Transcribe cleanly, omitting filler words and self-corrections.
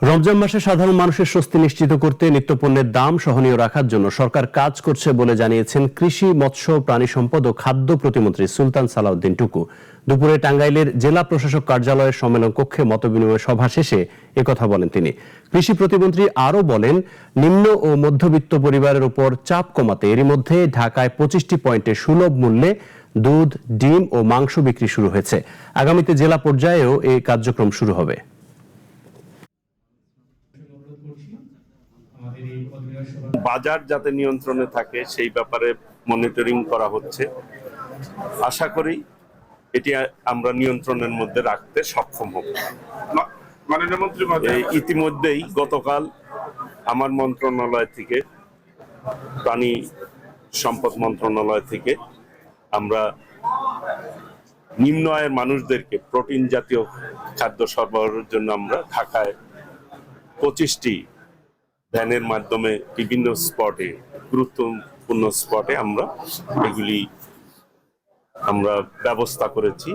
রমজান মাসে সাধারণ মানুষের স্বস্তি নিশ্চিত করতে নিত্যপণ্যের দাম সহনীয় রাখার জন্য সরকার কাজ করছে বলে জানিয়েছেন কৃষি, মৎস্য, প্রাণী সম্পদ ও খাদ্য প্রতিমন্ত্রী সুলতান সালাউদ্দিন টুকু। দুপুরে টাঙ্গাইলের জেলা প্রশাসক কার্যালয়ের সম্মেলন কক্ষে মতবিনিময় সভা শেষে একথা বলেন তিনি। কৃষি প্রতিমন্ত্রী আরও বলেন, নিম্ন ও মধ্যবিত্ত পরিবারের উপর চাপ কমাতে এরই মধ্যে ঢাকায় 25টি পয়েন্টে সুলভ মূল্যে দুধ, ডিম ও মাংস বিক্রি শুরু হয়েছে। আগামীতে জেলা পর্যায়েও এই কার্যক্রম শুরু হবে। বাজার যাতে নিয়ন্ত্রণে থাকে সেই ব্যাপারে মনিটরিং করা হচ্ছে। আশা করি এটি আমরা নিয়ন্ত্রণের মধ্যে রাখতে সক্ষম হব। মাননীয় মন্ত্রী ইতিমধ্যেই গতকাল আমার মন্ত্রণালয় থেকে, প্রাণী সম্পদ মন্ত্রণালয় থেকে আমরা নিম্ন আয়ের মানুষদেরকে প্রোটিন জাতীয় খাদ্য সরবরাহের জন্য আমরা ঢাকায় 25টি ভ্যানের মাধ্যমে বিভিন্ন স্পটে, গুরুত্বপূর্ণ স্পটে আমরা এগুলি ব্যবস্থা করেছি।